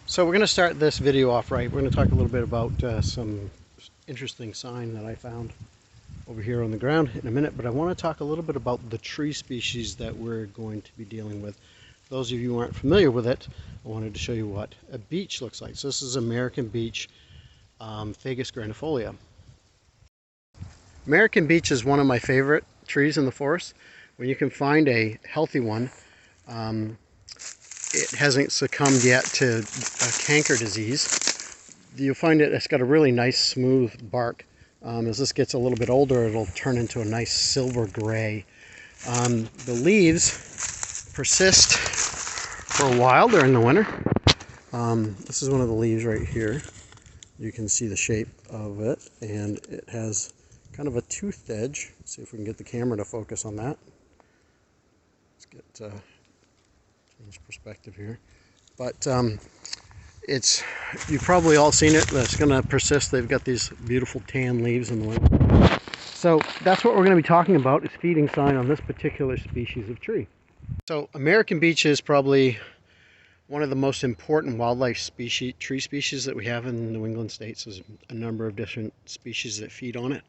So we're going to start this video off right. We're going to talk a little bit about some interesting sign that I found over here on the ground in a minute, but I want to talk a little bit about the tree species that we're going to be dealing with. Those of you who aren't familiar with it, I wanted to show you what a beech looks like. So this is American Beech, Fagus granifolia. American Beech is one of my favorite trees in the forest. When you can find a healthy one, it hasn't succumbed yet to a canker disease. You'll find it's got a really nice smooth bark. As this gets a little bit older, it'll turn into a nice silver gray. The leaves persist for a while during the winter. This is one of the leaves right here. You can see the shape of it, and it has kind of a toothed edge. Let's see if we can get the camera to focus on that. Let's get change perspective here. But you've probably all seen it. That's going to persist. They've got these beautiful tan leaves in the winter. So that's what we're going to be talking about, is feeding sign on this particular species of tree. So American Beech is probably one of the most important wildlife tree species that we have in New England states. There's a number of different species that feed on it.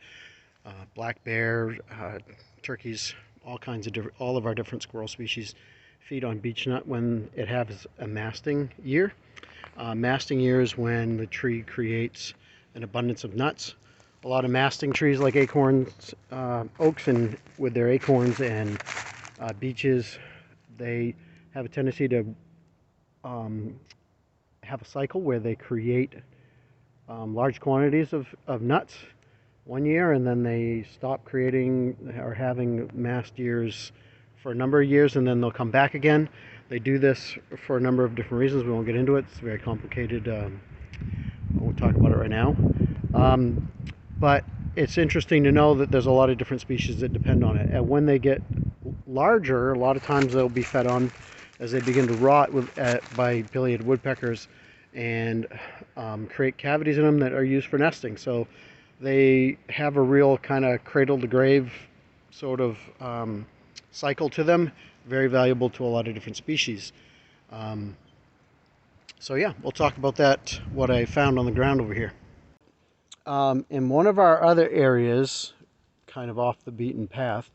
Black bear, turkeys, all of our different squirrel species feed on beech nut when it has a masting year. Masting year is when the tree creates an abundance of nuts. A lot of masting trees like acorns, oaks and with their acorns, and beeches, they have a tendency to have a cycle where they create large quantities of nuts one year, and then they stop creating or having mast years for a number of years, and then they'll come back again. They do this for a number of different reasons. We won't get into it. It's very complicated. We'll talk about it right now. But it's interesting to know that there's a lot of different species that depend on it. And when they get larger, a lot of times they'll be fed on as they begin to rot by pileated woodpeckers and create cavities in them that are used for nesting. So they have a real kind of cradle to grave sort of cycle to them. Very valuable to a lot of different species. So yeah, we'll talk about that, what I found on the ground over here. In one of our other areas, kind of off the beaten path,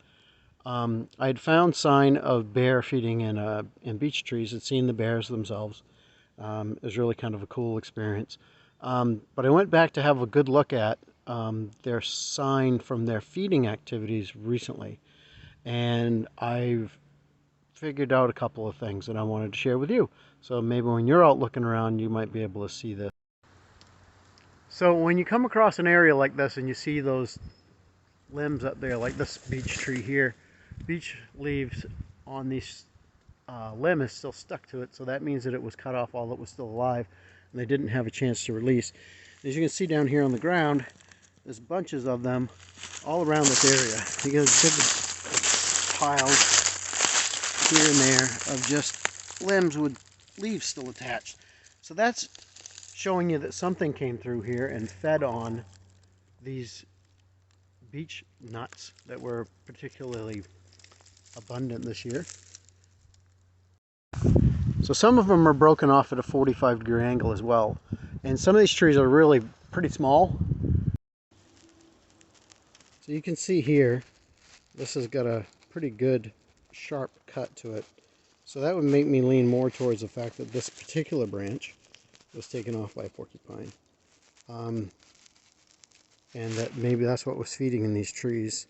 I had found sign of bear feeding in beech trees. I'd seen the bears themselves. It was really kind of a cool experience. But I went back to have a good look at their sign from their feeding activities recently. And I've figured out a couple of things that I wanted to share with you. So maybe when you're out looking around, you might be able to see this. So when you come across an area like this and you see those limbs up there, like this beech tree here, beech leaves on this limb is still stuck to it, so that means that it was cut off while it was still alive and they didn't have a chance to release. As you can see down here on the ground, there's bunches of them all around this area. You get a big pile here and there of just limbs with leaves still attached. So that's showing you that something came through here and fed on these beech nuts that were particularly abundant this year. So some of them are broken off at a 45-degree angle as well. And some of these trees are really pretty small. So you can see here, this has got a pretty good sharp cut to it. So that would make me lean more towards the fact that this particular branch was taken off by a porcupine. And that maybe that's what was feeding in these trees.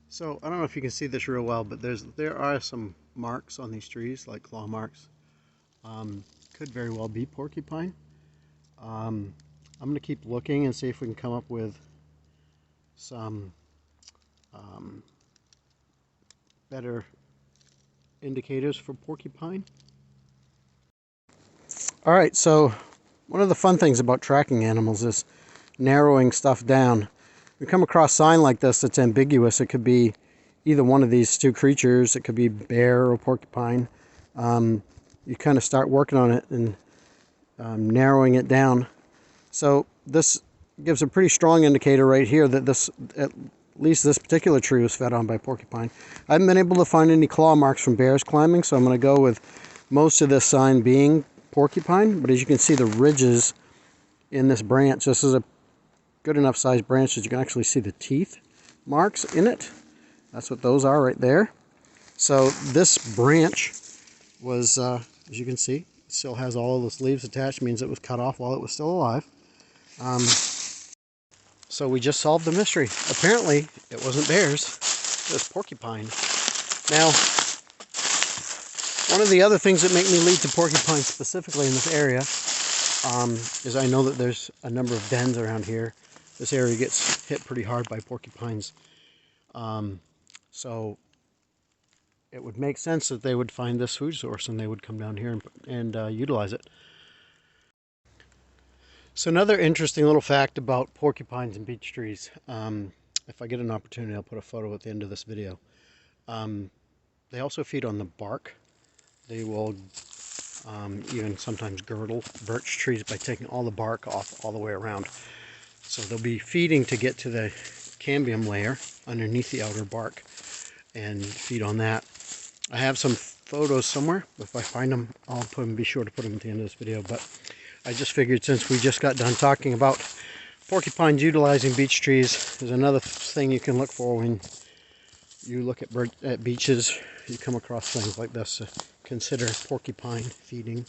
So I don't know if you can see this real well, but there are some marks on these trees, like claw marks. Could very well be porcupine. I'm going to keep looking and see if we can come up with some better indicators for porcupine. Alright, so one of the fun things about tracking animals is narrowing stuff down. We come across a sign like this that's ambiguous. It could be either one of these two creatures. It could be bear or porcupine. You kind of start working on it and narrowing it down. So this gives a pretty strong indicator right here that this at least this particular tree was fed on by porcupine. I haven't been able to find any claw marks from bears climbing, so I'm going to go with most of this sign being porcupine. But as you can see, the ridges in this branch, this is a good enough sized branch that you can actually see the teeth marks in it. That's what those are right there. So this branch was, as you can see, still has all of those leaves attached, means it was cut off while it was still alive. So we just solved the mystery. Apparently, it wasn't bears, it was porcupine. Now, one of the other things that make me lead to porcupine specifically in this area is I know that there's a number of dens around here. This area gets hit pretty hard by porcupines. So it would make sense that they would find this food source and they would come down here and utilize it. So another interesting little fact about porcupines and beech trees, if I get an opportunity, I'll put a photo at the end of this video. They also feed on the bark. They will even sometimes girdle birch trees by taking all the bark off all the way around. So they'll be feeding to get to the cambium layer underneath the outer bark and feed on that. I have some photos somewhere. If I find them, I'll be sure to put them at the end of this video. But I just figured, since we just got done talking about porcupines utilizing beech trees, there's another thing you can look for when you look at beeches. You come across things like this. Consider porcupine feeding.